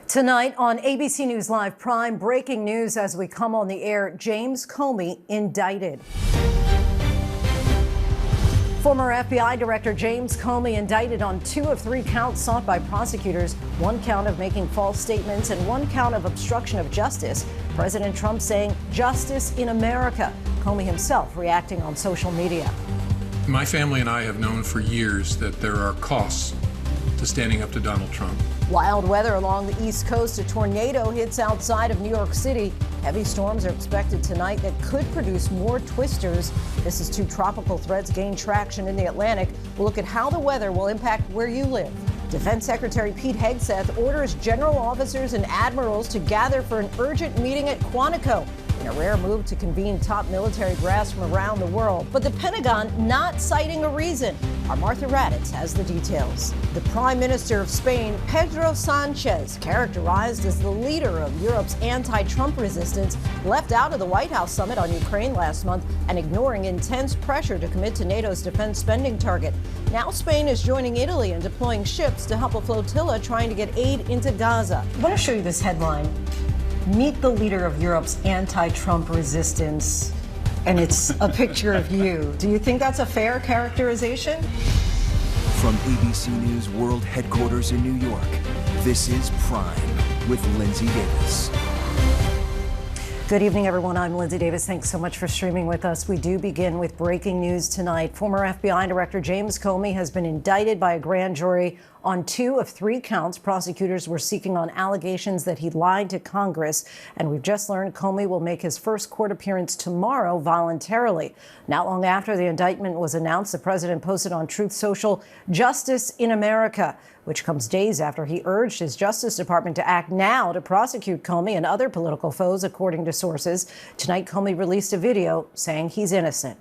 Tonight on ABC News Live Prime, breaking news as we come on the air, James Comey indicted. Former FBI Director James Comey indicted on 2 of 3 counts sought by prosecutors, 1 count of making false statements and 1 count of obstruction of justice. President Trump saying justice in America. Comey himself reacting on social media. My family and I have known for years that there are costs to standing up to Donald Trump. Wild weather along the East Coast. A tornado hits outside of New York City. Heavy storms are expected tonight that could produce more twisters. This is 2 tropical threats gain traction in the Atlantic. We'll look at how the weather will impact where you live. Defense Secretary Pete Hegseth orders general officers and admirals to gather for an urgent meeting at Quantico in a rare move to convene top military brass from around the world. But the Pentagon not citing a reason. Our Martha Raddatz has the details. The Prime Minister of Spain, Pedro Sanchez, characterized as the leader of Europe's anti-Trump resistance, left out of the White House summit on Ukraine last month and ignoring intense pressure to commit to NATO's defense spending target. Now Spain is joining Italy in deploying ships to help a flotilla trying to get aid into Gaza. I want to show you this headline. Meet the leader of Europe's anti-Trump resistance. And it's a picture of you. Do you think that's a fair characterization? From ABC News World Headquarters in New York, this is Prime with Linsey Davis. Good evening, everyone. I'm Linsey Davis. Thanks so much for streaming with us. We do begin with breaking news tonight. Former FBI Director James Comey has been indicted by a grand jury on 2 of 3 counts prosecutors were seeking on allegations that he lied to Congress. And we've just learned Comey will make his first court appearance tomorrow voluntarily. Not long after the indictment was announced, the president posted on Truth Social, "Justice in America," which comes days after he urged his Justice Department to act now to prosecute Comey and other political foes, according to sources. Tonight, Comey released a video saying he's innocent.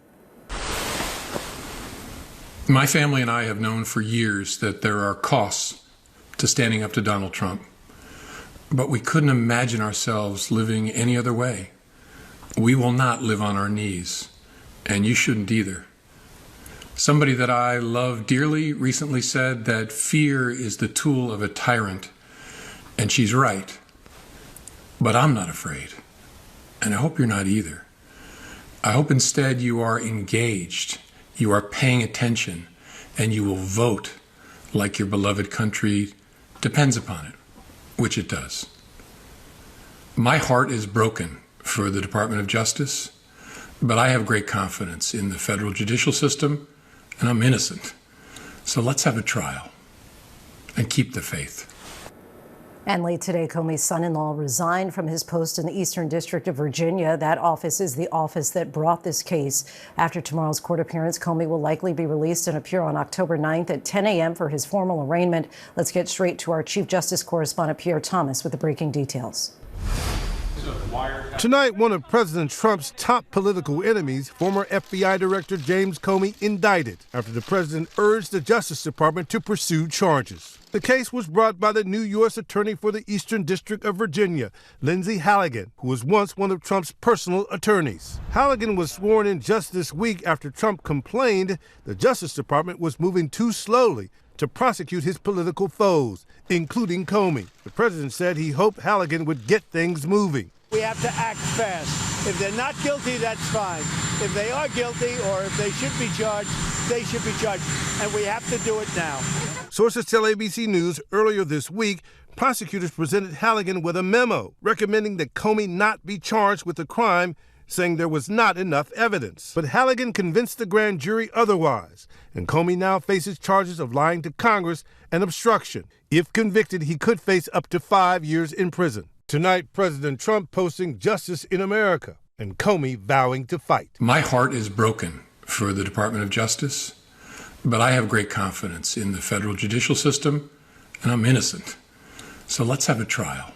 My family and I have known for years that there are costs to standing up to Donald Trump, but we couldn't imagine ourselves living any other way. We will not live on our knees, and you shouldn't either. Somebody that I love dearly recently said that fear is the tool of a tyrant, and she's right. But I'm not afraid, and I hope you're not either. I hope instead you are engaged, you are paying attention, and you will vote like your beloved country depends upon it, which it does. My heart is broken for the Department of Justice, but I have great confidence in the federal judicial system, and I'm innocent. So let's have a trial and keep the faith. And late today, Comey's son-in-law resigned from his post in the Eastern District of Virginia. That office is the office that brought this case. After tomorrow's court appearance, Comey will likely be released and appear on October 9th at 10 a.m. for his formal arraignment. Let's get straight to our Chief Justice correspondent, Pierre Thomas, with the breaking details. Tonight, one of President Trump's top political enemies, former FBI Director James Comey, indicted after the president urged the Justice Department to pursue charges. The case was brought by the new U.S. Attorney for the Eastern District of Virginia, Linsey Davis, who was once one of Trump's personal attorneys. Halligan was sworn in just this week after Trump complained the Justice Department was moving too slowly to prosecute his political foes, including Comey. The president said he hoped Halligan would get things moving. We have to act fast. If they're not guilty, that's fine. If they are guilty or if they should be charged, they should be charged. And we have to do it now. Sources tell ABC News earlier this week, prosecutors presented Halligan with a memo recommending that Comey not be charged with the crime, saying there was not enough evidence. But Halligan convinced the grand jury otherwise, and Comey now faces charges of lying to Congress and obstruction. If convicted, he could face up to 5 years in prison. Tonight, President Trump posting Justice in America and Comey vowing to fight. My heart is broken for the Department of Justice, but I have great confidence in the federal judicial system, and I'm innocent. So let's have a trial.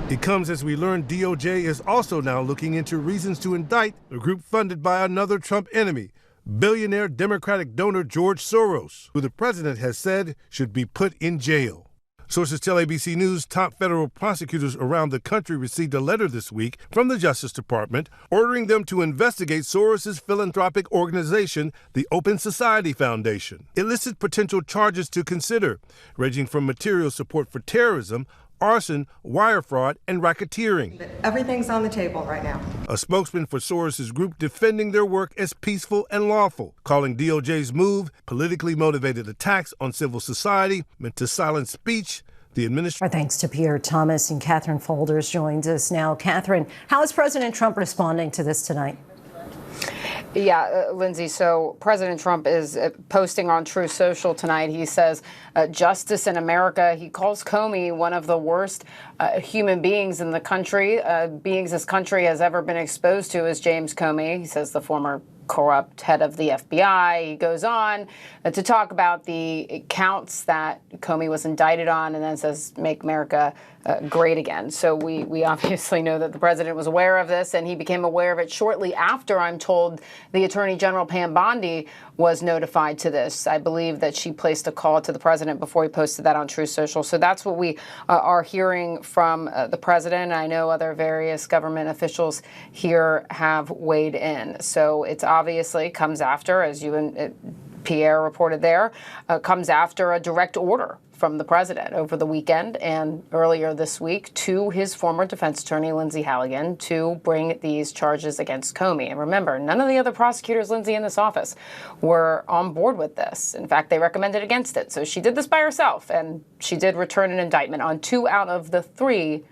It comes as we learn DOJ is also now looking into reasons to indict a group funded by another Trump enemy, billionaire Democratic donor George Soros, who the president has said should be put in jail. Sources tell ABC News top federal prosecutors around the country received a letter this week from the Justice Department ordering them to investigate Soros's philanthropic organization, the Open Society Foundation. It listed potential charges to consider, ranging from material support for terrorism arson, wire fraud, and racketeering. Everything's on the table right now. A spokesman for Soros's group defending their work as peaceful and lawful, calling DOJ's move politically motivated attacks on civil society meant to silence speech. Our thanks to Pierre Thomas, and Catherine Folders joins us now. Catherine, how is President Trump responding to this tonight? Yeah, Lindsay, so President Trump is posting on Truth Social tonight. He says justice in America. He calls Comey one of the worst human beings in the country, beings this country has ever been exposed to, is James Comey. He says the former corrupt head of the FBI. He goes on to talk about the counts that Comey was indicted on, and then says, make America great again. So we obviously know that the president was aware of this, and he became aware of it shortly after, I'm told, the Attorney General Pam Bondi was notified to this. I believe that she placed a call to the president before he posted that on Truth Social. So that's what we are hearing from the president. I know other various government officials here have weighed in. So it's obviously comes after, as you and Pierre reported there, comes after a direct order from the president over the weekend and earlier this week to his former defense attorney, Lindsey Halligan, to bring these charges against Comey. And remember, none of the other prosecutors, Lindsey, in this office were on board with this. In fact, they recommended against it. So she did this by herself, and she did return an indictment on 2 out of the 3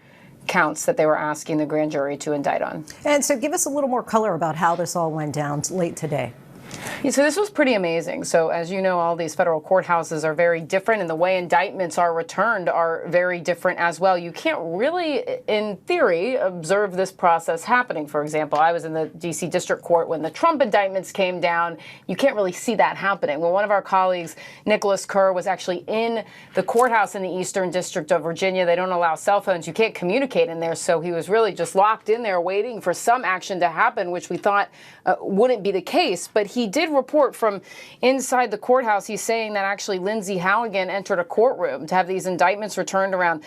counts that they were asking the grand jury to indict on. And so give us a little more color about how this all went down late today. Yeah, so this was pretty amazing. So as you know, all these federal courthouses are very different, and the way indictments are returned are very different as well. You can't really, in theory, observe this process happening. For example, I was in the D.C. District Court when the Trump indictments came down. You can't really see that happening. Well, one of our colleagues, Nicholas Kerr, was actually in the courthouse in the Eastern District of Virginia. They don't allow cell phones. You can't communicate in there. So he was really just locked in there waiting for some action to happen, which we thought wouldn't be the case. But he did report from inside the courthouse. He's saying that actually Lindsey Halligan entered a courtroom to have these indictments returned around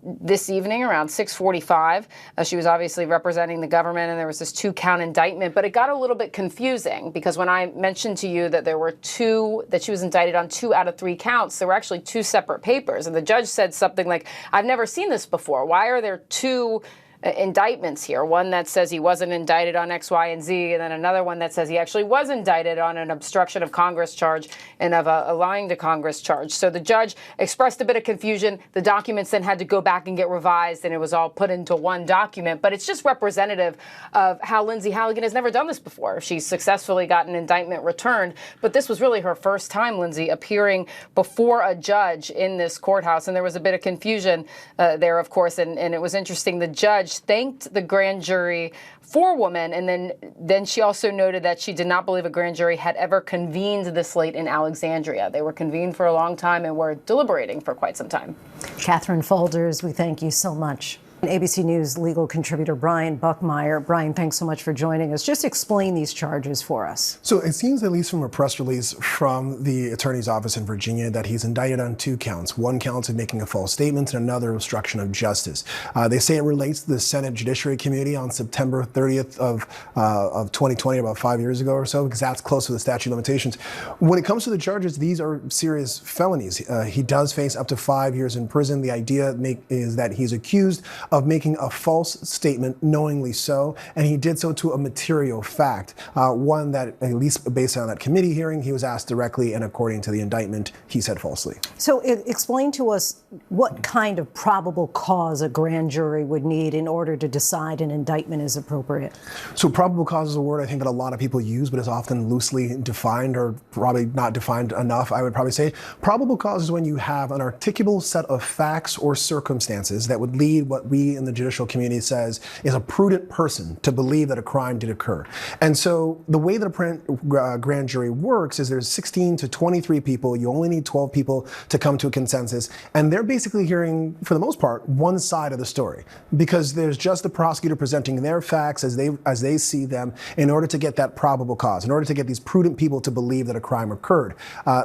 this evening, around 6:45. She was obviously representing the government, and there was this 2-count indictment. But it got a little bit confusing because when I mentioned to you that there were 2, that she was indicted on 2 out of 3 counts, there were actually 2 separate papers. And the judge said something like, I've never seen this before. Why are there 2 indictments here? One that says he wasn't indicted on X, Y, and Z, and then another one that says he actually was indicted on an obstruction of Congress charge and of a lying to Congress charge. So the judge expressed a bit of confusion. The documents then had to go back and get revised, and it was all put into one document. But it's just representative of how Lindsey Halligan has never done this before. She's successfully got an indictment returned, but this was really her first time, Lindsey, appearing before a judge in this courthouse. And there was a bit of confusion there, of course, and it was interesting. The judge thanked the grand jury forewoman, and then she also noted that she did not believe a grand jury had ever convened this late in Alexandria. They were convened for a long time and were deliberating for quite some time. Catherine Folders, we thank you so much. ABC News legal contributor Brian Buckmeyer. Brian, thanks so much for joining us. Just explain these charges for us. So it seems, at least from a press release from the attorney's office in Virginia, that he's indicted on 2 counts. 1 count of making a false statement and another obstruction of justice. They say it relates to the Senate Judiciary Committee on September 30th of 2020, about 5 years ago or so, because that's close to the statute of limitations. When it comes to the charges, these are serious felonies. He does face up to 5 years in prison. The idea is that he's accused of making a false statement, knowingly so, and he did so to a material fact, one that, at least based on that committee hearing, he was asked directly, and according to the indictment, he said falsely. So explain to us what kind of probable cause a grand jury would need in order to decide an indictment is appropriate. So probable cause is a word I think that a lot of people use, but is often loosely defined, or probably not defined enough, I would probably say. Probable cause is when you have an articulable set of facts or circumstances that would lead what we in the judicial community says is a prudent person to believe that a crime did occur. And so the way that a grand jury works is there's 16 to 23 people. You only need 12 people to come to a consensus. And they're basically hearing, for the most part, one side of the story, because there's just the prosecutor presenting their facts as they see them in order to get that probable cause, in order to get these prudent people to believe that a crime occurred.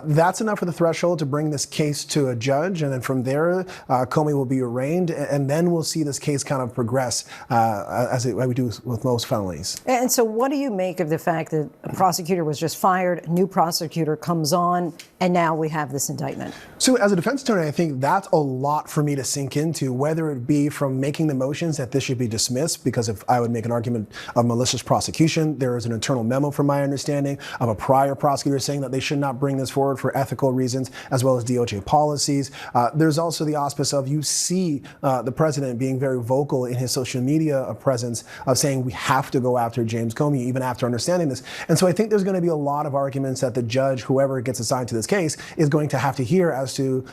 That's enough for the threshold to bring this case to a judge. And then from there, Comey will be arraigned, and then we'll see this case kind of progress as we do with most felonies. And so what do you make of the fact that a prosecutor was just fired, a new prosecutor comes on, and now we have this indictment? So as a defense attorney, I think that's a lot for me to sink into, whether it be from making the motions that this should be dismissed, because if I would make an argument of malicious prosecution, there is an internal memo from my understanding of a prior prosecutor saying that they should not bring this forward for ethical reasons, as well as DOJ policies. There's also the auspice of, you see the president being very vocal in his social media presence of saying we have to go after James Comey, even after understanding this. And so I think there's going to be a lot of arguments that the judge, whoever gets assigned to this case, is going to have to hear as to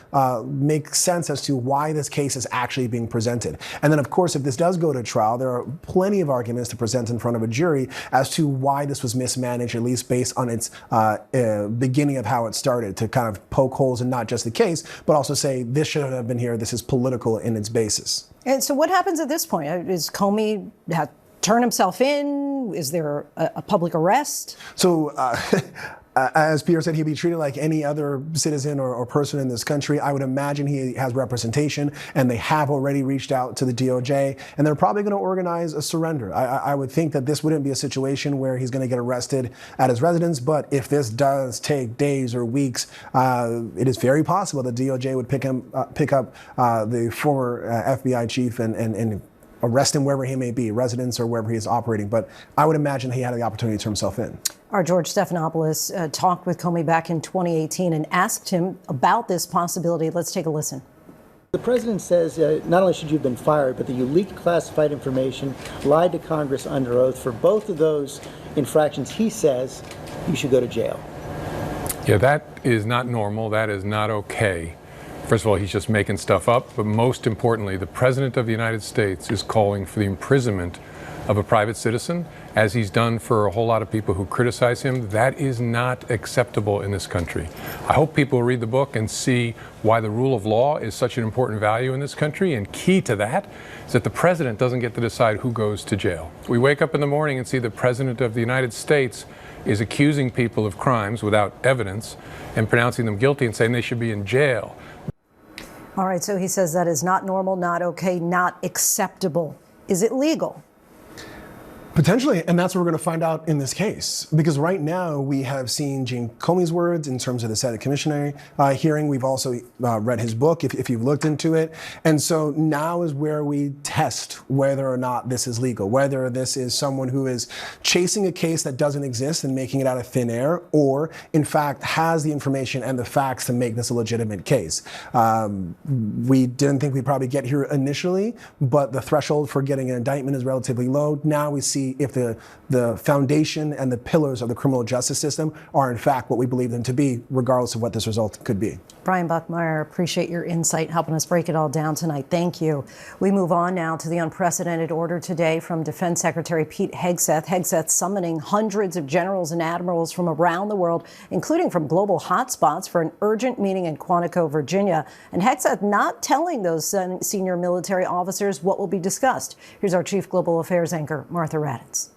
make sense as to why this case is actually being presented. And then, of course, if this does go to trial, there are plenty of arguments to present in front of a jury as to why this was mismanaged, at least based on its beginning of how it started, to kind of poke holes in not just the case, but also say this shouldn't have been here, this is political in its basis. And so what happens at this point? Is Comey turn himself in? Is there a public arrest? So as Pierre said, he'd be treated like any other citizen or person in this country. I would imagine he has representation, and they have already reached out to the DOJ, and they're probably going to organize a surrender. I would think that this wouldn't be a situation where he's going to get arrested at his residence, but if this does take days or weeks, it is very possible the DOJ would pick up the former FBI chief and arrest him wherever he may be, residence or wherever he is operating. But I would imagine he had the opportunity to turn himself in. Our George Stephanopoulos talked with Comey back in 2018 and asked him about this possibility. Let's take a listen. The president says not only should you have been fired, but that you leaked classified information, lied to Congress under oath. For both of those infractions, he says you should go to jail. Yeah, that is not normal. That is not okay. First of all, he's just making stuff up. But most importantly, the President of the United States is calling for the imprisonment of a private citizen, as he's done for a whole lot of people who criticize him. That is not acceptable in this country. I hope people will read the book and see why the rule of law is such an important value in this country. And key to that is that the president doesn't get to decide who goes to jail. We wake up in the morning and see the President of the United States is accusing people of crimes without evidence and pronouncing them guilty and saying they should be in jail. All right, so he says that is not normal, not okay, not acceptable. Is it legal? Potentially, and that's what we're going to find out in this case. Because right now we have seen James Comey's words in terms of the Senate commissioner hearing. We've also read his book, if you've looked into it. And so now is where we test whether or not this is legal, whether this is someone who is chasing a case that doesn't exist and making it out of thin air, or in fact has the information and the facts to make this a legitimate case. We didn't think we'd probably get here initially, but the threshold for getting an indictment is relatively low. Now we see if the foundation and the pillars of the criminal justice system are in fact what we believe them to be, regardless of what this result could be. Brian Buckmeyer, appreciate your insight, helping us break it all down tonight. Thank you. We move on now to the unprecedented order today from Defense Secretary Pete Hegseth. Hegseth summoning hundreds of generals and admirals from around the world, including from global hotspots, for an urgent meeting in Quantico, Virginia. And Hegseth not telling those senior military officers what will be discussed. Here's our Chief Global Affairs anchor, Martha Raddatz.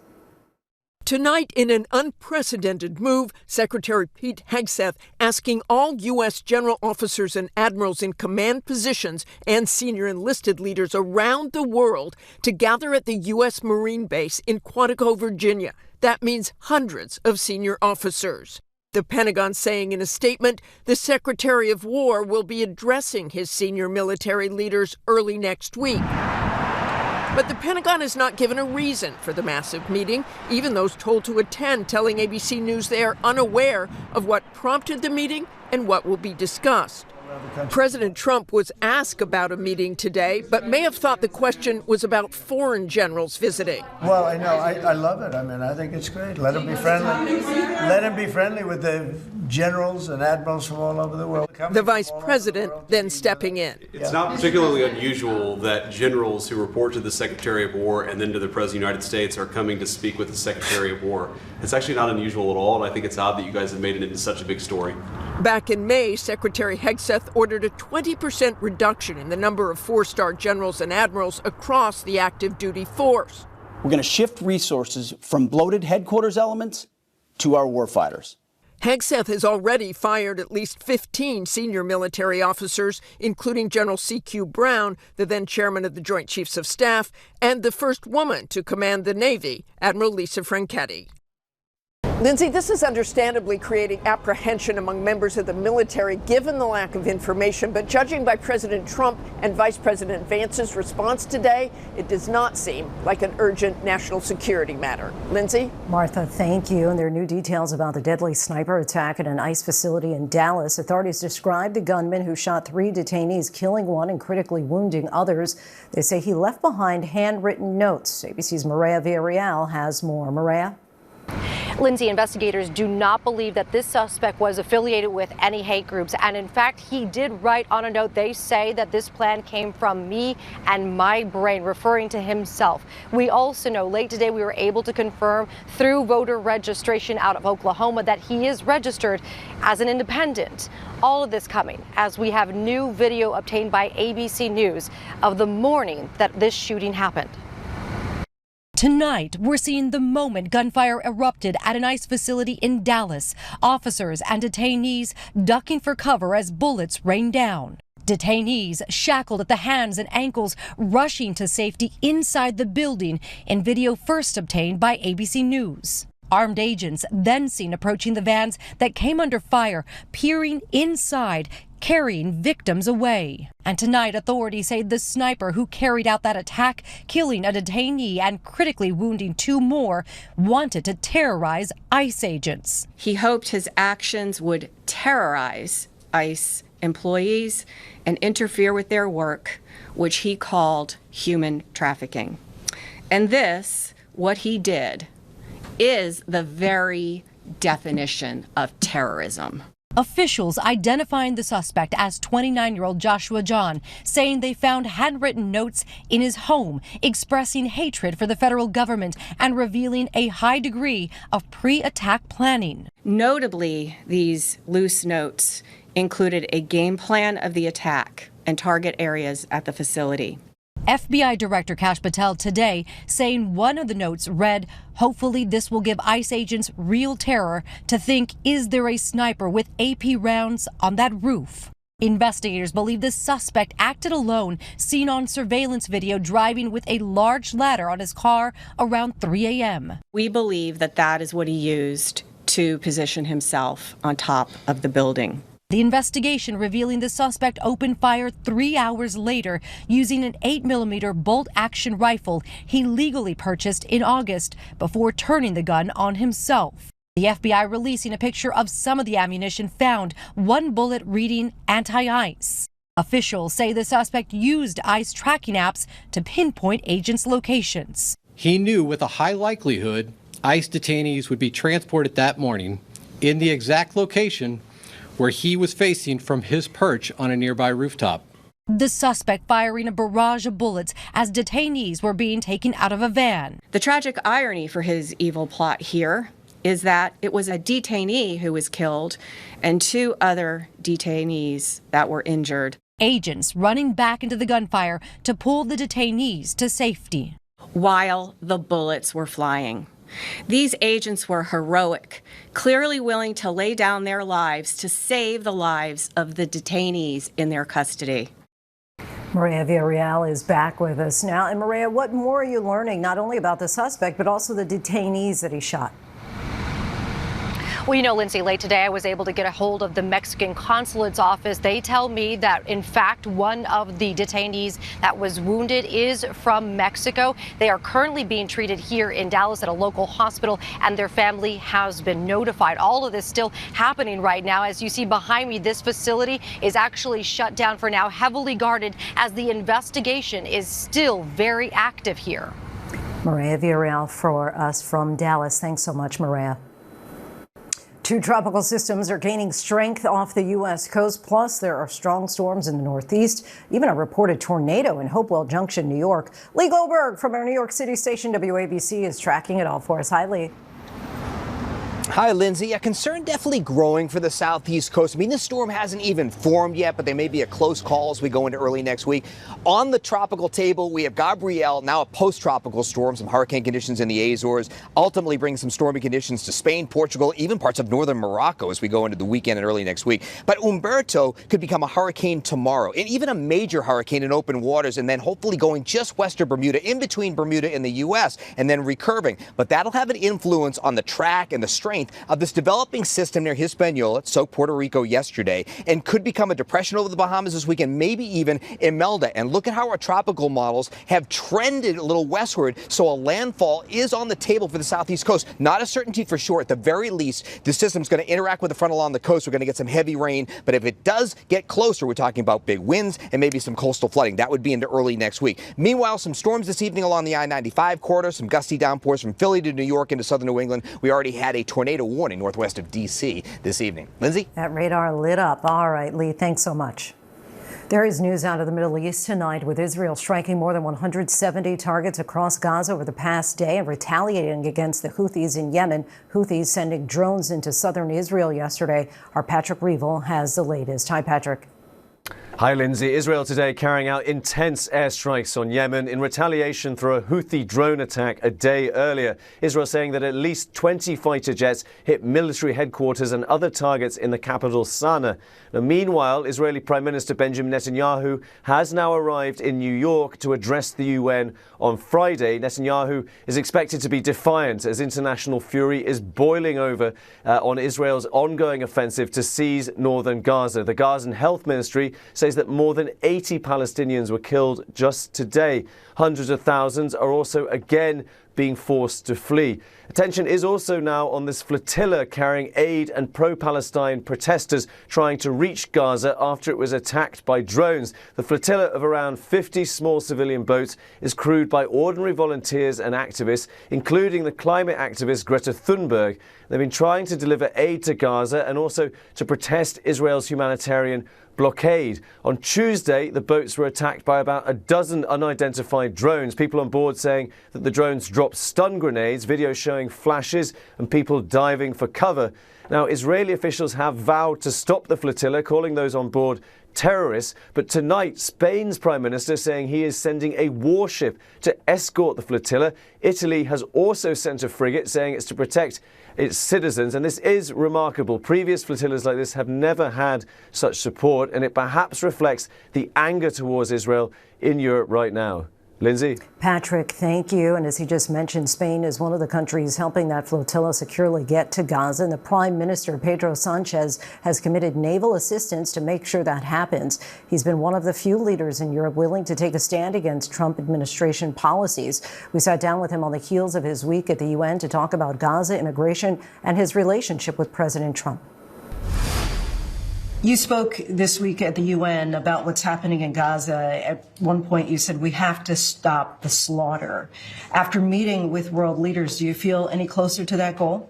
Tonight, in an unprecedented move, Secretary Pete Hegseth asking all U.S. general officers and admirals in command positions and senior enlisted leaders around the world to gather at the U.S. Marine Base in Quantico, Virginia. That means hundreds of senior officers. The Pentagon saying in a statement the Secretary of War will be addressing his senior military leaders early next week. But the Pentagon has not given a reason for the massive meeting, even those told to attend telling ABC News they are unaware of what prompted the meeting and what will be discussed. President Trump was asked about a meeting today, but may have thought the question was about foreign generals visiting. Well, I know. I love it. I mean, I think it's great. Let him be friendly. Let him be friendly with the generals and admirals from all over the world. The vice president then stepping in. It's not particularly unusual that generals who report to the Secretary of War and then to the President of the United States are coming to speak with the Secretary of War. It's actually not unusual at all, and I think it's odd that you guys have made it into such a big story. Back in May, Secretary Hegseth ordered a 20% reduction in the number of four-star generals and admirals across the active duty force. We're going to shift resources from bloated headquarters elements to our warfighters. Hegseth has already fired at least 15 senior military officers, including General C.Q. Brown, the then chairman of the Joint Chiefs of Staff, and the first woman to command the Navy, Admiral Lisa Franchetti. Linsey, this is understandably creating apprehension among members of the military given the lack of information, but judging by President Trump and Vice President Vance's response today, it does not seem like an urgent national security matter. Linsey? Martha, thank you. And there are new details about the deadly sniper attack at an ICE facility in Dallas. Authorities described the gunman who shot 3 detainees, killing one and critically wounding others. They say he left behind handwritten notes. ABC's Maria Villarreal has more. Maria? Linsey, investigators do not believe that this suspect was affiliated with any hate groups. And in fact, he did write on a note, they say that this plan came from me and my brain, referring to himself. We also know late today we were able to confirm through voter registration out of Oklahoma that he is registered as an independent. All of this coming as we have new video obtained by ABC News of the morning that this shooting happened. Tonight, we're seeing the moment gunfire erupted at an ICE facility in Dallas. Officers and detainees ducking for cover as bullets rained down. Detainees shackled at the hands and ankles, rushing to safety inside the building in video first obtained by ABC News. Armed agents then seen approaching the vans that came under fire, peering inside, carrying victims away. And tonight, authorities say the sniper who carried out that attack, killing a detainee and critically wounding 2 more, wanted to terrorize ICE agents. He hoped his actions would terrorize ICE employees and interfere with their work, which he called human trafficking. And this, what he did, is the very definition of terrorism. Officials identifying the suspect as 29-year-old Joshua John, saying they found handwritten notes in his home expressing hatred for the federal government and revealing a high degree of pre-attack planning. Notably, these loose notes included a game plan of the attack and target areas at the facility. FBI Director Kash Patel today saying one of the notes read, "Hopefully this will give ICE agents real terror to think, is there a sniper with AP rounds on that roof?" Investigators believe the suspect acted alone, seen on surveillance video driving with a large ladder on his car around 3 a.m. We believe that that is what he used to position himself on top of the building. The investigation revealing the suspect opened fire 3 hours later using an 8mm bolt-action rifle he legally purchased in August before turning the gun on himself. The FBI releasing a picture of some of the ammunition found, 1 bullet reading anti-ICE. Officials say the suspect used ICE tracking apps to pinpoint agents' locations. He knew with a high likelihood ICE detainees would be transported that morning in the exact location where he was facing from his perch on a nearby rooftop. The suspect firing a barrage of bullets as detainees were being taken out of a van. The tragic irony for his evil plot here is that it was a detainee who was killed and 2 other detainees that were injured. Agents running back into the gunfire to pull the detainees to safety while the bullets were flying. These agents were heroic, clearly willing to lay down their lives to save the lives of the detainees in their custody. Maria Villarreal is back with us now. And Maria, what more are you learning, not only about the suspect, but also the detainees that he shot? Well, you know, Linsey, late today I was able to get a hold of the Mexican consulate's office. They tell me that, in fact, one of the detainees that was wounded is from Mexico. They are currently being treated here in Dallas at a local hospital, and their family has been notified. All of this still happening right now. As you see behind me, this facility is actually shut down for now, heavily guarded, as the investigation is still very active here. Maria Villarreal for us from Dallas. Thanks so much, Maria. 2 tropical systems are gaining strength off the U.S. coast. Plus, there are strong storms in the Northeast, even a reported tornado in Hopewell Junction, New York. Lee Goldberg from our New York City station, WABC, is tracking it all for us. Hi, Lee. Hi, Lindsay. A concern definitely growing for the southeast coast. I mean, this storm hasn't even formed yet, but they may be a close call as we go into early next week. On the tropical table, we have Gabrielle, now a post-tropical storm, some hurricane conditions in the Azores, ultimately bring some stormy conditions to Spain, Portugal, even parts of northern Morocco as we go into the weekend and early next week. But Humberto could become a hurricane tomorrow, and even a major hurricane in open waters, and then hopefully going just west of Bermuda, in between Bermuda and the U.S., and then recurving. But that'll have an influence on the track and the strength strength of this developing system near Hispaniola, it soaked Puerto Rico yesterday, and could become a depression over the Bahamas this weekend, maybe even Imelda. And look at how our tropical models have trended a little westward, so a landfall is on the table for the southeast coast. Not a certainty for sure. At the very least, the system's going to interact with the front along the coast. We're going to get some heavy rain, but if it does get closer, we're talking about big winds and maybe some coastal flooding. That would be into early next week. Meanwhile, some storms this evening along the I-95 corridor, some gusty downpours from Philly to New York into southern New England. We already had a tornado warning northwest of D.C. this evening. Lindsay? That radar lit up. All right, Lee, thanks so much. There is news out of the Middle East tonight, with Israel striking more than 170 targets across Gaza over the past day and retaliating against the Houthis in Yemen. Houthis sending drones into southern Israel yesterday. Our Patrick Reevell has the latest. Hi, Patrick. Hi, Lindsay. Israel today carrying out intense airstrikes on Yemen in retaliation for a Houthi drone attack a day earlier. Israel saying that at least 20 fighter jets hit military headquarters and other targets in the capital, Sana'a. Now, meanwhile, Israeli Prime Minister Benjamin Netanyahu has now arrived in New York to address the UN on Friday. Netanyahu is expected to be defiant as international fury is boiling over on Israel's ongoing offensive to seize northern Gaza. The Gazan Health Ministry says that more than 80 Palestinians were killed just today. Hundreds of thousands are also again being forced to flee. Attention is also now on this flotilla carrying aid and pro-Palestine protesters trying to reach Gaza after it was attacked by drones. The flotilla of around 50 small civilian boats is crewed by ordinary volunteers and activists, including the climate activist Greta Thunberg. They've been trying to deliver aid to Gaza and also to protest Israel's humanitarian blockade. On Tuesday, the boats were attacked by about a dozen unidentified drones. People on board saying that the drones dropped stun grenades, video showing flashes and people diving for cover. Now, Israeli officials have vowed to stop the flotilla, calling those on board terrorists. But tonight, Spain's Prime Minister saying he is sending a warship to escort the flotilla. Italy has also sent a frigate, saying it's to protect its citizens, and this is remarkable. Previous flotillas like this have never had such support, and it perhaps reflects the anger towards Israel in Europe right now. Lindsay? Patrick, thank you. And as he just mentioned, Spain is one of the countries helping that flotilla securely get to Gaza. And the Prime Minister, Pedro Sanchez, has committed naval assistance to make sure that happens. He's been one of the few leaders in Europe willing to take a stand against Trump administration policies. We sat down with him on the heels of his week at the UN to talk about Gaza, immigration, and his relationship with President Trump. You spoke this week at the UN about what's happening in Gaza. At one point, you said we have to stop the slaughter. After meeting with world leaders, do you feel any closer to that goal?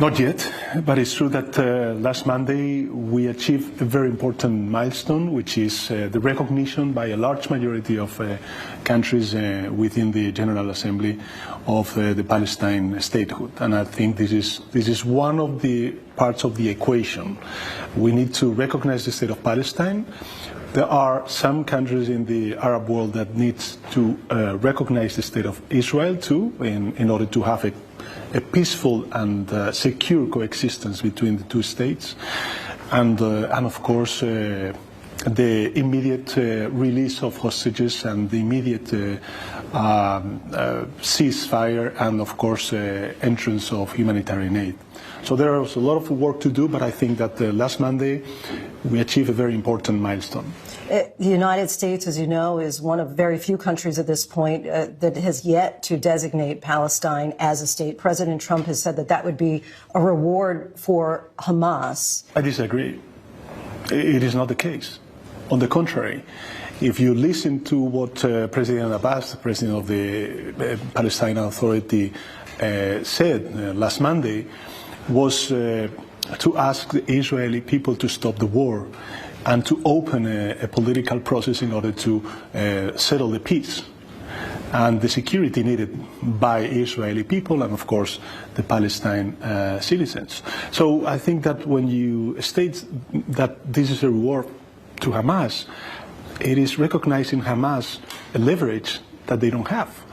Not yet, but it's true that last Monday we achieved a very important milestone, which is the recognition by a large majority of countries within the General Assembly of the Palestine statehood. And I think this is one of the parts of the equation. We need to recognize the state of Palestine. There are some countries in the Arab world that need to recognize the state of Israel too, in order to have a peaceful and secure coexistence between the two states, and of course the immediate release of hostages and the immediate ceasefire, and of course entrance of humanitarian aid. So there is a lot of work to do, but I think that last Monday we achieved a very important milestone. The United States, as you know, is one of very few countries at this point that has yet to designate Palestine as a state. President Trump has said that that would be a reward for Hamas. I disagree. It is not the case. On the contrary, if you listen to what President Abbas, the president of the Palestinian Authority, said last Monday, was to ask the Israeli people to stop the war and to open a political process in order to settle the peace and the security needed by Israeli people and, of course, the Palestine citizens. So I think that when you state that this is a reward to Hamas, it is recognizing Hamas a leverage that they don't have.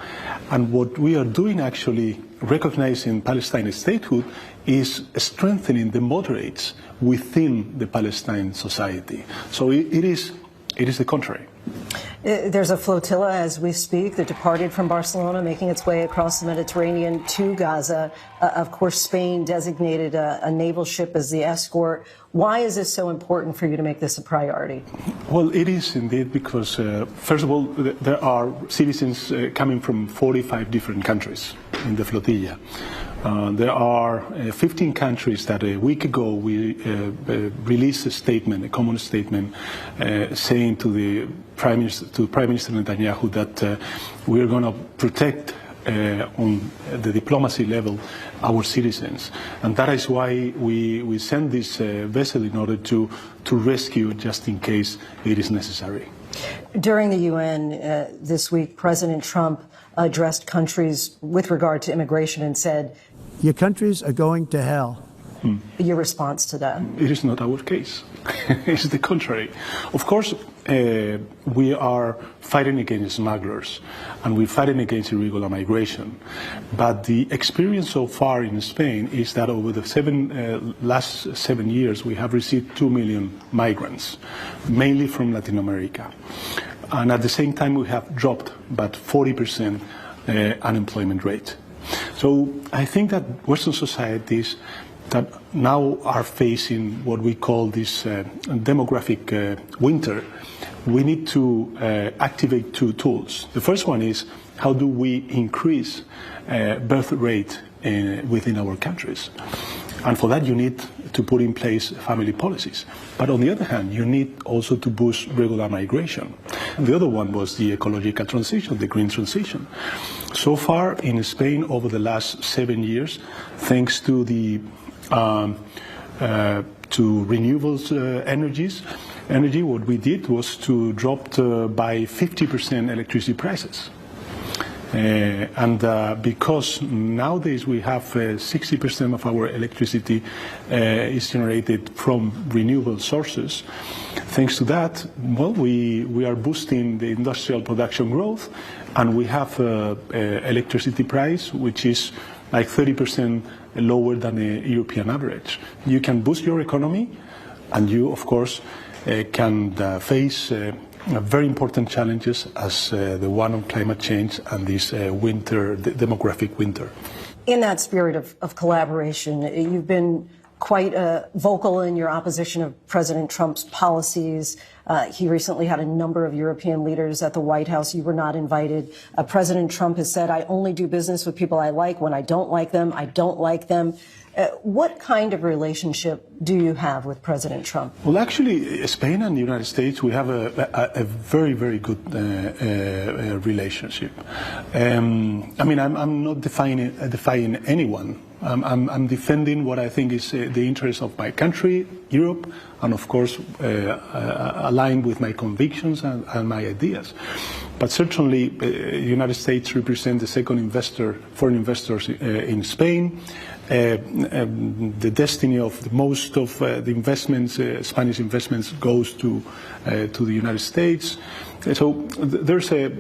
And what we are doing, actually, recognizing Palestine statehood, is strengthening the moderates within the Palestine society. So it is the contrary. There's a flotilla as we speak that departed from Barcelona, making its way across the Mediterranean to Gaza. Of course, Spain designated a naval ship as the escort. Why is this so important for you to make this a priority? Well, it is indeed because, first of all, there are citizens coming from 45 different countries in the flotilla. There are 15 countries that a week ago we released a statement, a common statement, saying to Prime Minister Netanyahu that we're going to protect on the diplomacy level our citizens, and that is why we send this vessel in order to rescue just in case it is necessary. During the UN this week, President Trump addressed countries with regard to immigration and said, "Your countries are going to hell." Your response to that? It is not our case. It's the contrary. Of course, we are fighting against smugglers and we're fighting against irregular migration. But the experience so far in Spain is that over the last 7 years, we have received 2 million migrants, mainly from Latin America. And at the same time, we have dropped about 40% unemployment rate. So I think that Western societies that now are facing what we call this demographic winter, we need to activate two tools. The first one is how do we increase birth rate within our countries? And for that you need to put in place family policies. But on the other hand, you need also to boost regular migration. And the other one was the ecological transition, the green transition. So far in Spain over the last 7 years, thanks to the to renewables energy, what we did was to drop by 50% electricity prices. Because nowadays we have 60% of our electricity is generated from renewable sources, thanks to that, well, we are boosting the industrial production growth, and we have electricity price which is like 30% lower than the European average. You can boost your economy, and you, of course, can face very important challenges as the one on climate change and this winter, the demographic winter. In that spirit of collaboration, you've been quite vocal in your opposition of President Trump's policies. He recently had a number of European leaders at the White House. You were not invited. President Trump has said, "I only do business with people I like. When I don't like them, I don't like them." What kind of relationship do you have with President Trump? Well, actually, Spain and the United States, we have a very, very good relationship. I mean, I'm not defying anyone. I'm defending what I think is the interest of my country, Europe, and of course aligned with my convictions and my ideas. But certainly, the United States represents the second foreign investors in Spain. The destiny of most of the investments, Spanish investments, goes to the United States. So there's a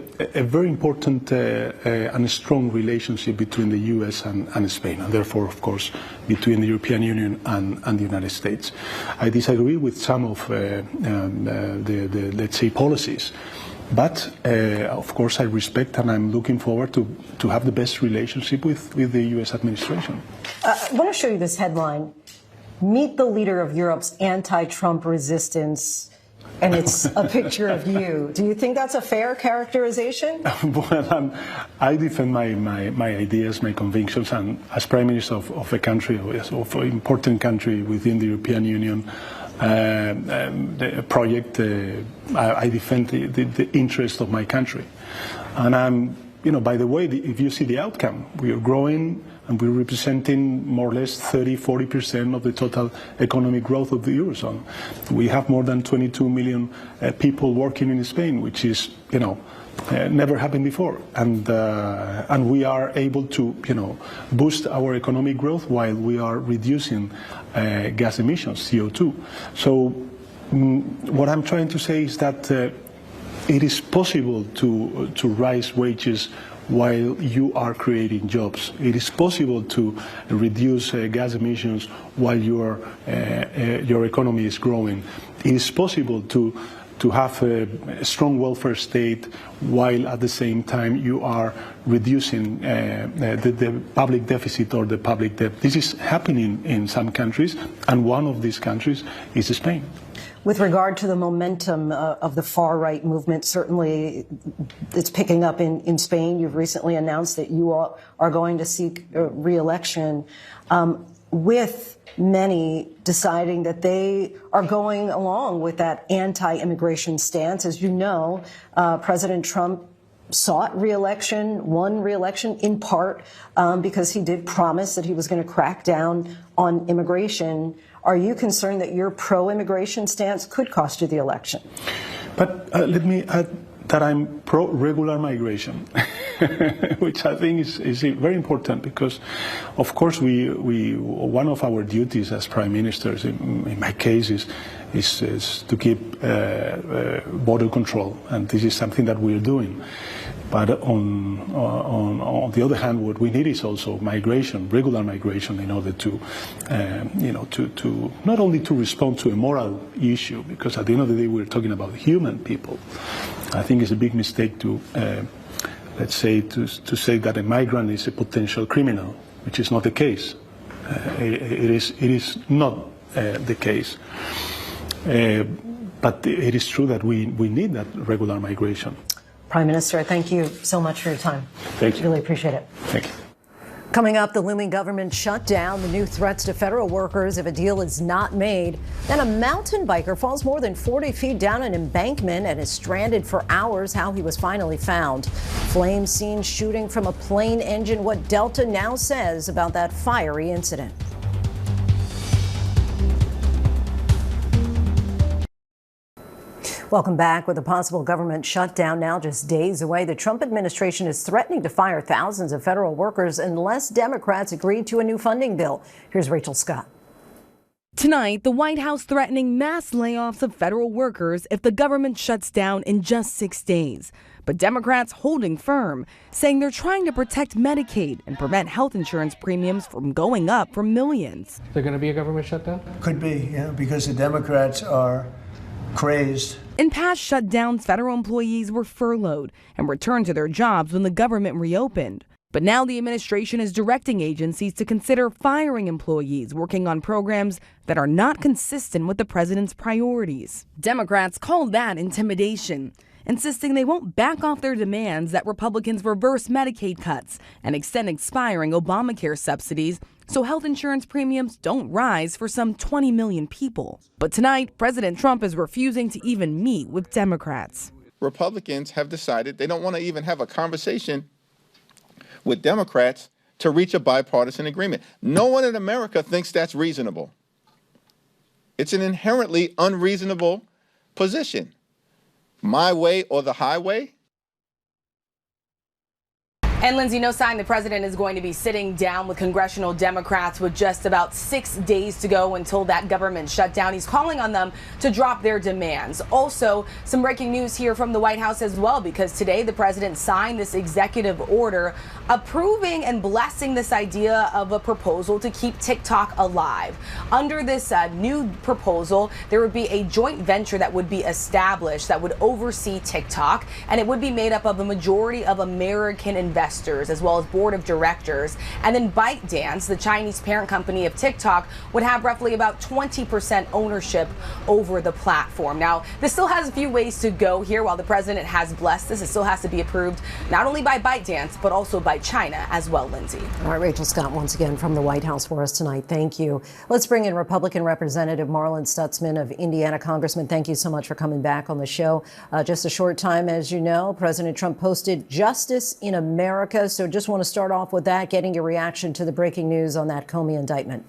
very important and a strong relationship between the U.S. and Spain, and therefore, of course, between the European Union and the United States. I disagree with some of the let's say, policies. But, of course, I respect and I'm looking forward to have the best relationship with the U.S. administration. I want to show you this headline. Meet the leader of Europe's anti-Trump resistance. And it's a picture of you. Do you think that's a fair characterization? Well, I defend my ideas, my convictions, and as Prime Minister of a country, of an important country within the European Union, the project, I defend the interest of my country. And I'm, by the way, if you see the outcome, we are growing and we're representing more or less 30–40% of the total economic growth of the Eurozone. We have more than 22 million people working in Spain, which is, never happened before. And we are able to, boost our economic growth while we are reducing gas emissions, CO2. So what I'm trying to say is that it is possible to rise wages while you are creating jobs. It is possible to reduce gas emissions while your economy is growing. It is possible to to have a strong welfare state while at the same time you are reducing the public deficit or the public debt. This is happening in some countries, and one of these countries is Spain. With regard to the momentum of the far-right movement, certainly it's picking up in Spain. You've recently announced that you are going to seek re-election, with many deciding that they are going along with that anti-immigration stance. As you know, President Trump sought re-election, won re-election in part because he did promise that he was going to crack down on immigration. Are you concerned that your pro-immigration stance could cost you the election? But let me add that I'm pro-regular migration, which I think is very important because, of course, one of our duties as prime ministers, in my case, is to keep border control, and this is something that we're doing. But on the other hand, what we need is also migration, regular migration, in order to, to not only to respond to a moral issue, because at the end of the day we're talking about human people. I think it's a big mistake to, let's say, to say that a migrant is a potential criminal, which is not the case. It is not the case. But it is true that we need that regular migration. Prime Minister, thank you so much for your time. Thank you. Really appreciate it. Thank you. Coming up, the looming government shutdown, the new threats to federal workers if a deal is not made. Then a mountain biker falls more than 40 feet down an embankment and is stranded for hours. How he was finally found. Flames seen shooting from a plane engine. What Delta now says about that fiery incident. Welcome back. With a possible government shutdown now just days away, the Trump administration is threatening to fire thousands of federal workers unless Democrats agree to a new funding bill. Here's Rachel Scott. Tonight, the White House threatening mass layoffs of federal workers if the government shuts down in just 6 days. But Democrats holding firm, saying they're trying to protect Medicaid and prevent health insurance premiums from going up for millions. Is there going to be a government shutdown? Could be, yeah, because the Democrats are crazed. In past shutdowns, federal employees were furloughed and returned to their jobs when the government reopened. But now the administration is directing agencies to consider firing employees working on programs that are not consistent with the president's priorities. Democrats call that intimidation, insisting they won't back off their demands that Republicans reverse Medicaid cuts and extend expiring Obamacare subsidies so health insurance premiums don't rise for some 20 million people. But tonight, President Trump is refusing to even meet with Democrats. Republicans have decided they don't want to even have a conversation with Democrats to reach a bipartisan agreement. No one in America thinks that's reasonable. It's an inherently unreasonable position. My way or the highway. And Linsey, no sign the president is going to be sitting down with congressional Democrats with just about 6 days to go until that government shutdown. He's calling on them to drop their demands. Also, some breaking news here from the White House as well, because today the president signed this executive order approving and blessing this idea of a proposal to keep TikTok alive. Under this new proposal, there would be a joint venture that would be established that would oversee TikTok, and it would be made up of a majority of American investors as well as board of directors. And then ByteDance, the Chinese parent company of TikTok, would have roughly about 20% ownership over the platform. Now, this still has a few ways to go here. While the president has blessed this, it still has to be approved not only by ByteDance, but also by China as well, Linsey. All right, Rachel Scott, once again from the White House for us tonight. Thank you. Let's bring in Republican Representative Marlin Stutzman of Indiana. Congressman, thank you so much for coming back on the show. Just a short time, as you know, President Trump posted Justice in America. So just want to start off with that, getting your reaction to the breaking news on that Comey indictment.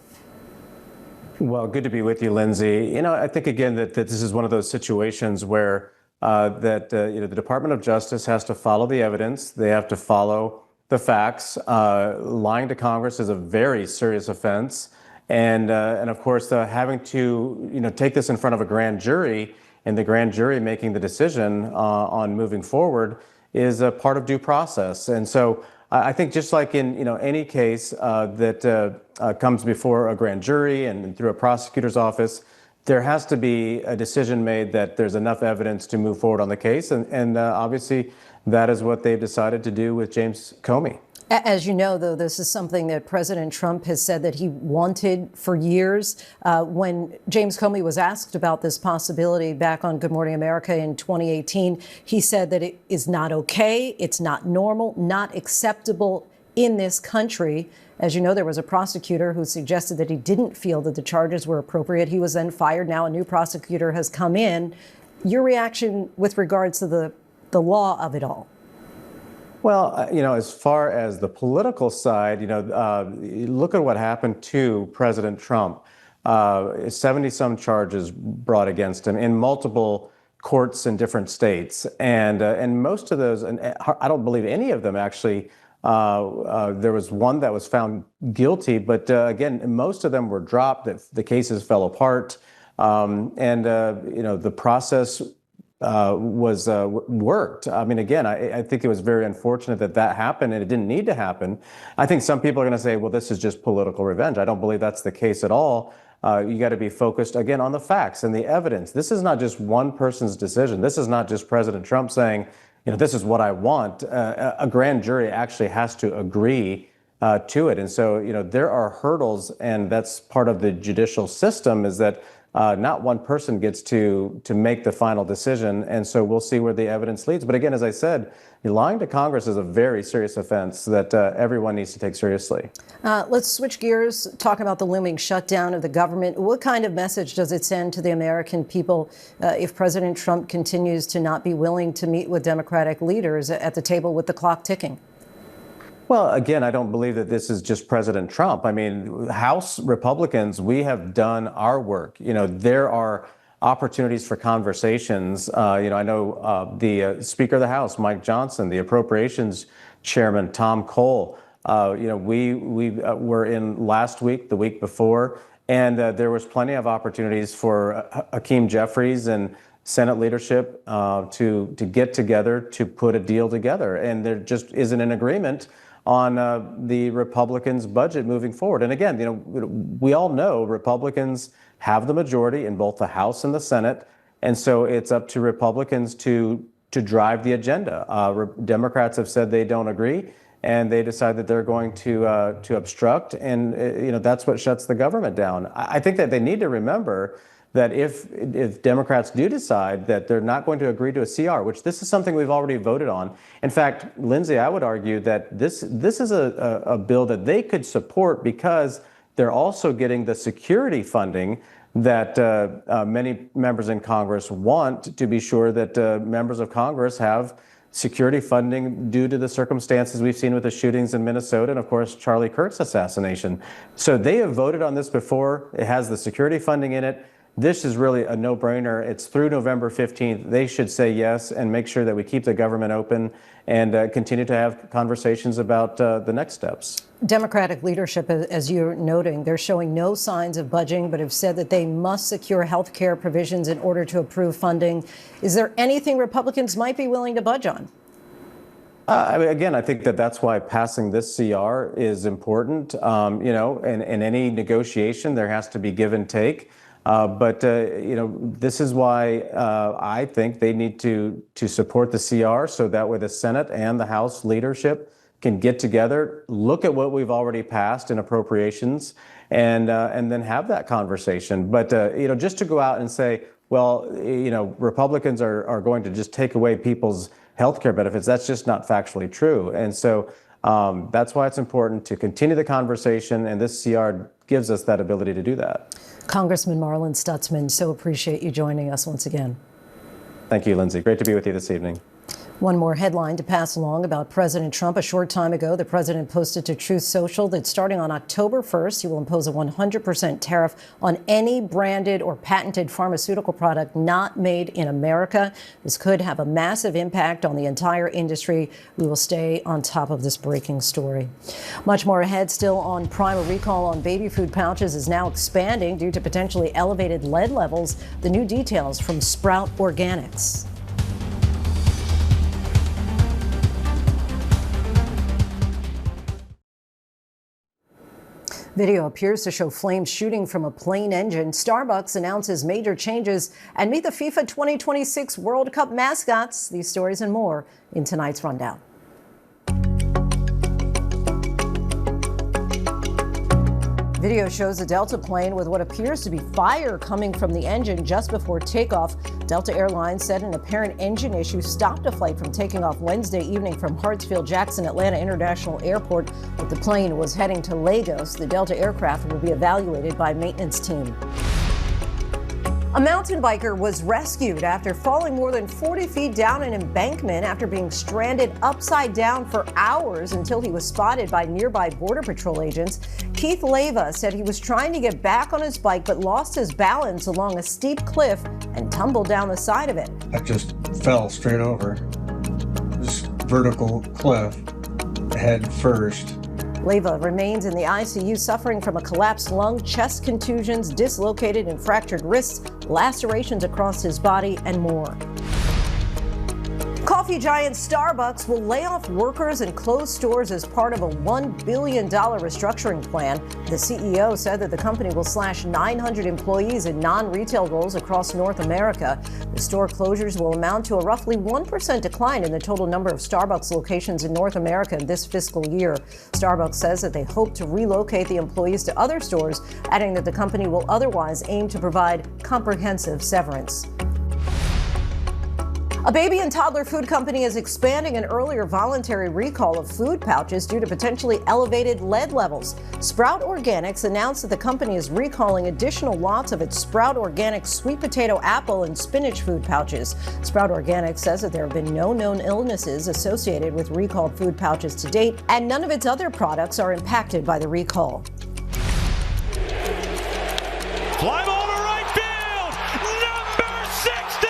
Well, good to be with you, Linsey. You know, I think, again, that this is one of those situations where the Department of Justice has to follow the evidence. They have to follow the facts. Lying to Congress is a very serious offense. And of course, having to, take this in front of a grand jury and the grand jury making the decision on moving forward is a part of due process. And so I think just like in any case that comes before a grand jury and through a prosecutor's office, there has to be a decision made that there's enough evidence to move forward on the case. And obviously, that is what they've decided to do with James Comey. As you know, though, this is something that President Trump has said that he wanted for years. When James Comey was asked about this possibility back on Good Morning America in 2018, he said that it is not okay, it's not normal, not acceptable in this country. As you know, there was a prosecutor who suggested that he didn't feel that the charges were appropriate. He was then fired. Now a new prosecutor has come in. Your reaction with regards to the law of it all? Well, as far as the political side, look at what happened to President Trump. 70-some charges brought against him in multiple courts in different states. And most of those, and I don't believe any of them actually, there was one that was found guilty, but again, most of them were dropped. The cases fell apart. The process was worked. I mean, again, I think it was very unfortunate that happened, and it didn't need to happen. I think some people are going to say, well, this is just political revenge. I don't believe that's the case at all. You got to be focused, again, on the facts and the evidence. This is not just one person's decision. This is not just President Trump saying, this is what I want. A grand jury actually has to agree to it. And so, there are hurdles, and that's part of the judicial system, is that not one person gets to make the final decision. And so we'll see where the evidence leads. But again, as I said, lying to Congress is a very serious offense that everyone needs to take seriously. Let's switch gears, talk about the looming shutdown of the government. What kind of message does it send to the American people if President Trump continues to not be willing to meet with Democratic leaders at the table with the clock ticking? Well, again, I don't believe that this is just President Trump. I mean, House Republicans, we have done our work. There are opportunities for conversations. I know the Speaker of the House, Mike Johnson, the Appropriations Chairman, Tom Cole. We were in last week, the week before, and there was plenty of opportunities for Hakeem Jeffries and Senate leadership to get together to put a deal together. And there just isn't an agreement on the Republicans' budget moving forward. And again, we all know Republicans have the majority in both the House and the Senate, and so it's up to Republicans to drive the agenda. Democrats have said they don't agree, and they decide that they're going to obstruct, and that's what shuts the government down. I think that they need to remember that if Democrats do decide that they're not going to agree to a CR, which this is something we've already voted on. In fact, Linsey, I would argue that this is a bill that they could support because they're also getting the security funding that many members in Congress want to be sure that members of Congress have security funding due to the circumstances we've seen with the shootings in Minnesota and, of course, Charlie Kirk's assassination. So they have voted on this before. It has the security funding in it. This is really a no-brainer. It's through November 15th. They should say yes and make sure that we keep the government open and continue to have conversations about the next steps. Democratic leadership, as you're noting, they're showing no signs of budging, but have said that they must secure health care provisions in order to approve funding. Is there anything Republicans might be willing to budge on? Again, I think that's why passing this CR is important. In any negotiation, there has to be give and take. But this is why I think they need to support the CR so that way the Senate and the House leadership can get together, look at what we've already passed in appropriations, and then have that conversation. But just to go out and say, well, Republicans are going to just take away people's health care benefits, that's just not factually true. And so that's why it's important to continue the conversation, and this CR gives us that ability to do that. Congressman Marlin Stutzman, so appreciate you joining us once again. Thank you, Linsey. Great to be with you this evening. One more headline to pass along about President Trump. A short time ago, the president posted to Truth Social that starting on October 1st, he will impose a 100% tariff on any branded or patented pharmaceutical product not made in America. This could have a massive impact on the entire industry. We will stay on top of this breaking story. Much more ahead. Still on Prime, a recall on baby food pouches is now expanding due to potentially elevated lead levels. The new details from Sprout Organics. Video appears to show flames shooting from a plane engine. Starbucks announces major changes, and meet the FIFA 2026 World Cup mascots. These stories and more in tonight's rundown. Video shows a Delta plane with what appears to be fire coming from the engine just before takeoff. Delta Airlines said an apparent engine issue stopped a flight from taking off Wednesday evening from Hartsfield-Jackson Atlanta International Airport, but the plane was heading to Lagos. The Delta aircraft will be evaluated by a maintenance team. A mountain biker was rescued after falling more than 40 feet down an embankment after being stranded upside down for hours until he was spotted by nearby Border Patrol agents. Keith Leva said he was trying to get back on his bike but lost his balance along a steep cliff and tumbled down the side of it. I just fell straight over this vertical cliff, head first. Leva remains in the ICU suffering from a collapsed lung, chest contusions, dislocated and fractured wrists, lacerations across his body, and more. Coffee giant Starbucks will lay off workers and close stores as part of a $1 billion restructuring plan. The CEO said that the company will slash 900 employees in non-retail roles across North America. The store closures will amount to a roughly 1% decline in the total number of Starbucks locations in North America this fiscal year. Starbucks says that they hope to relocate the employees to other stores, adding that the company will otherwise aim to provide comprehensive severance. A baby and toddler food company is expanding an earlier voluntary recall of food pouches due to potentially elevated lead levels. Sprout Organics announced that the company is recalling additional lots of its Sprout Organic sweet potato, apple, and spinach food pouches. Sprout Organics says that there have been no known illnesses associated with recalled food pouches to date, and none of its other products are impacted by the recall. Fly ball to right field, number 60!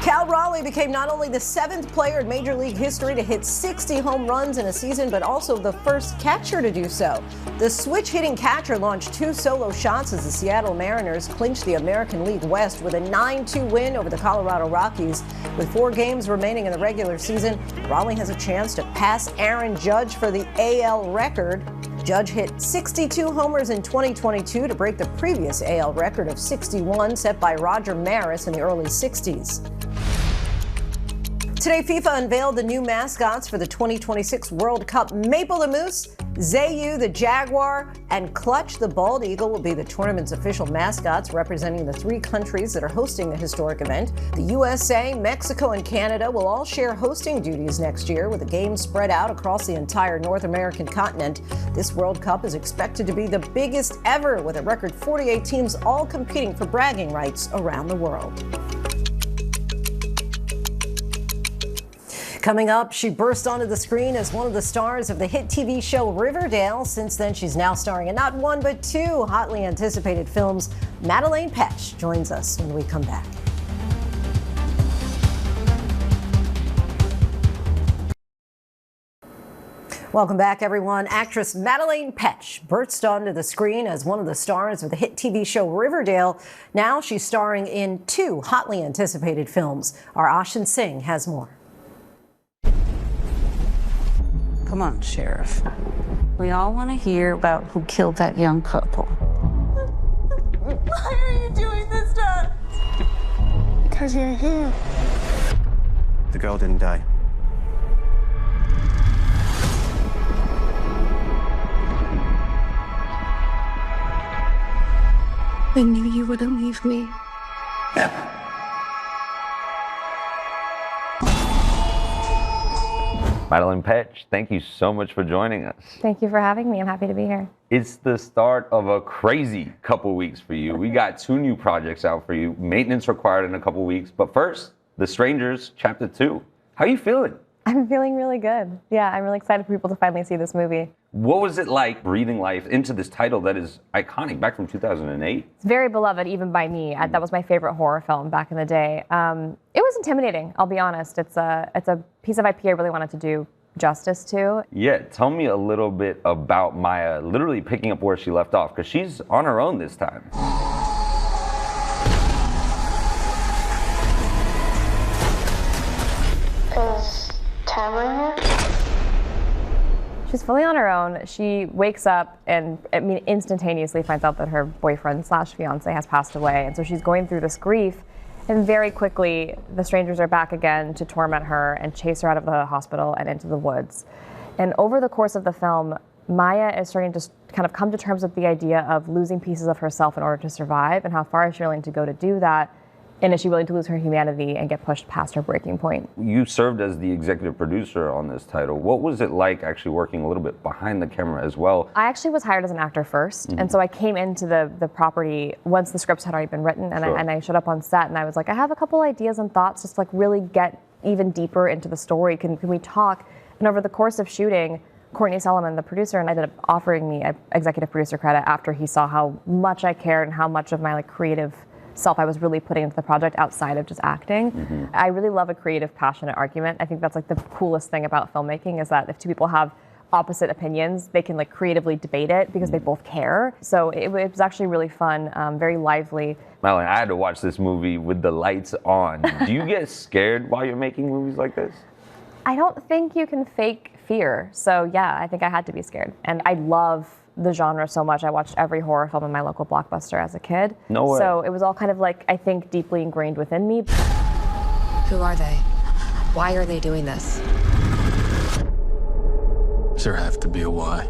Cal Raleigh became not only the 7th player in Major League history to hit 60 home runs in a season, but also the first catcher to do so. The switch-hitting catcher launched 2 solo shots as the Seattle Mariners clinched the American League West with a 9-2 win over the Colorado Rockies. With 4 games remaining in the regular season, Raleigh has a chance to pass Aaron Judge for the AL record. Judge hit 62 homers in 2022 to break the previous AL record of 61 set by Roger Maris in the early 60s. Today, FIFA unveiled the new mascots for the 2026 World Cup. Maple the Moose, Zayu the Jaguar, and Clutch the Bald Eagle will be the tournament's official mascots, representing the 3 countries that are hosting the historic event. The USA, Mexico, and Canada will all share hosting duties next year, with the games spread out across the entire North American continent. This World Cup is expected to be the biggest ever, with a record 48 teams all competing for bragging rights around the world. Coming up, she burst onto the screen as one of the stars of the hit TV show Riverdale. Since then, she's now starring in not 1 but 2 hotly anticipated films. Madelaine Petsch joins us when we come back. Welcome back, everyone. Actress Madelaine Petsch burst onto the screen as one of the stars of the hit TV show Riverdale. Now she's starring in 2 hotly anticipated films. Our Ashin Singh has more. Come on, Sheriff. We all want to hear about who killed that young couple. Why are you doing this to us? Because you're here. The girl didn't die. I knew you wouldn't leave me. Madelaine Petsch, thank you so much for joining us. Thank you for having me. I'm happy to be here. It's the start of a crazy couple weeks for you. We got 2 new projects out for you. Maintenance required in a couple weeks. But first, The Strangers, Chapter 2. How are you feeling? I'm feeling really good. Yeah, I'm really excited for people to finally see this movie. What was it like breathing life into this title that is iconic back from 2008? It's very beloved, even by me. That was my favorite horror film back in the day. It was intimidating, I'll be honest. It's a piece of IP I really wanted to do justice to. Yeah, tell me a little bit about Maya literally picking up where she left off, because she's on her own this time. Is Tamara here? She's fully on her own. She wakes up and, instantaneously finds out that her boyfriend / fiance has passed away. And so she's going through this grief. And very quickly, the strangers are back again to torment her and chase her out of the hospital and into the woods. And over the course of the film, Maya is starting to kind of come to terms with the idea of losing pieces of herself in order to survive, and how far is she willing to go to do that, and is she willing to lose her humanity and get pushed past her breaking point. You served as the executive producer on this title. What was it like actually working a little bit behind the camera as well? I actually was hired as an actor first, and so I came into the property once the scripts had already been written, and, I showed up on set, and I was like, I have a couple ideas and thoughts, just like really get even deeper into the story. Can we talk? And over the course of shooting, Courtney Solomon, the producer, and ended up offering me an executive producer credit after he saw how much I cared and how much of my creative self I was really putting into the project outside of just acting. I really love a creative, passionate argument. I think that's the coolest thing about filmmaking, is that if two people have opposite opinions, they can creatively debate it because they both care. So it was actually really fun, very lively. Madeline, I had to watch this movie with the lights on. Do you get scared while you're making movies like this? I don't think you can fake fear. So yeah, I think I had to be scared. And I love the genre so much. I watched every horror film in my local Blockbuster as a kid. No way. So it was all kind of I think deeply ingrained within me. Who are they? Why are they doing this? Does there have to be a why?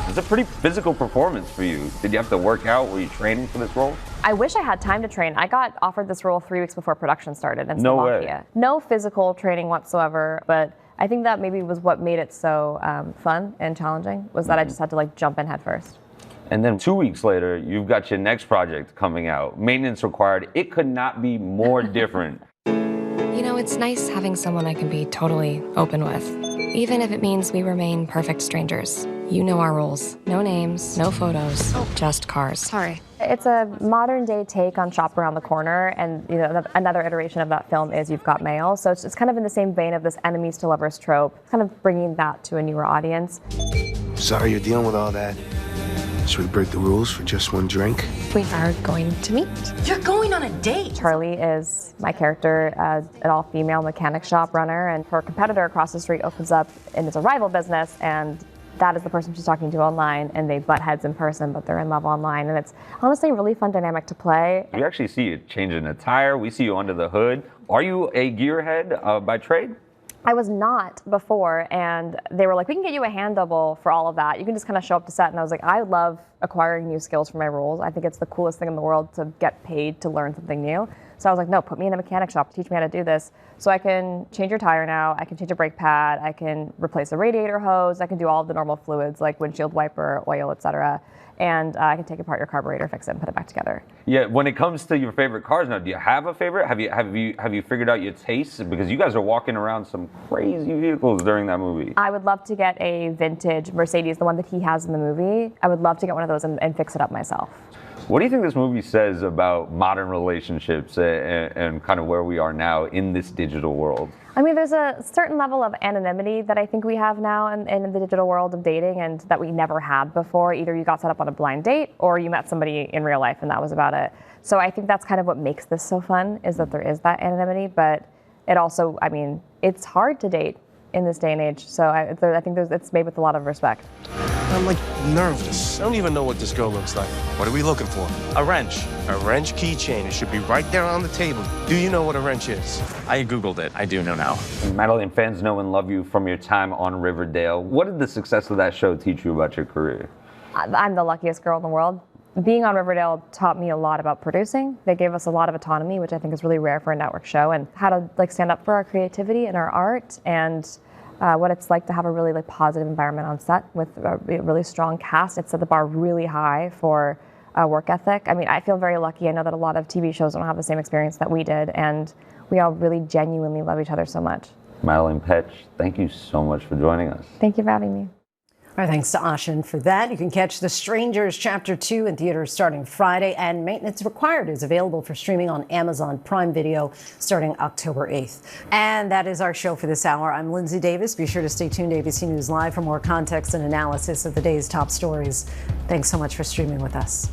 It's a pretty physical performance for you. Did you have to work out? Were you training for this role? I wish I had time to train. I got offered this role 3 weeks before production started in Slovakia. No physical training whatsoever, but I think that maybe was what made it so fun and challenging, was that I just had to jump in head first. And then 2 weeks later, you've got your next project coming out. Maintenance Required. It could not be more different. You know, it's nice having someone I can be totally open with, even if it means we remain perfect strangers. You know our rules. No names, no photos, just cars. Sorry. It's a modern day take on Shop Around the Corner, and another iteration of that film is You've Got Mail. So it's kind of in the same vein of this enemies to lovers trope, kind of bringing that to a newer audience. Sorry you're dealing with all that. Should we break the rules for just one drink? We are going to meet. You're going on a date! Charlie is my character, an all-female mechanic shop runner, and her competitor across the street opens up and it's a rival business, and that is the person she's talking to online, and they butt heads in person, but they're in love online, and it's honestly a really fun dynamic to play. We actually see you changing a tire. We see you under the hood. Are you a gearhead by trade? I was not before, and they were like, we can get you a hand double for all of that. You can just kind of show up to set, and I was like, I love acquiring new skills for my roles. I think it's the coolest thing in the world to get paid to learn something new. So I was like, no, put me in a mechanic shop, teach me how to do this. So I can change your tire now, I can change a brake pad, I can replace a radiator hose, I can do all of the normal fluids like windshield wiper, oil, etc. And I can take apart your carburetor, fix it, and put it back together. Yeah, when it comes to your favorite cars now, do you have a favorite? Have you figured out your tastes? Because you guys are walking around some crazy vehicles during that movie. I would love to get a vintage Mercedes, the one that he has in the movie. I would love to get one of those and fix it up myself. What do you think this movie says about modern relationships and kind of where we are now in this digital world? I mean, there's a certain level of anonymity that I think we have now in the digital world of dating, and that we never had before. Either you got set up on a blind date or you met somebody in real life and that was about it. So I think that's kind of what makes this so fun, is that there is that anonymity, but it also, I mean, it's hard to date in this day and age. So I think it's made with a lot of respect. I'm nervous. I don't even know what this girl looks like. What are we looking for? A wrench. A wrench keychain. It should be right there on the table. Do you know what a wrench is? I Googled it. I do know now. Madeline, fans know and love you from your time on Riverdale. What did the success of that show teach you about your career? I'm the luckiest girl in the world. Being on Riverdale taught me a lot about producing. They gave us a lot of autonomy, which I think is really rare for a network show, and how to stand up for our creativity and our art, and what it's like to have a really positive environment on set with a really strong cast. It set the bar really high for work ethic. I mean, I feel very lucky. I know that a lot of TV shows don't have the same experience that we did, and we all really genuinely love each other so much. Madeline Petch, thank you so much for joining us. Thank you for having me. Our thanks to Ashin for that. You can catch The Strangers Chapter 2 in theaters starting Friday, and Maintenance Required is available for streaming on Amazon Prime Video starting October 8th. And that is our show for this hour. I'm Linsey Davis. Be sure to stay tuned to ABC News Live for more context and analysis of the day's top stories. Thanks so much for streaming with us.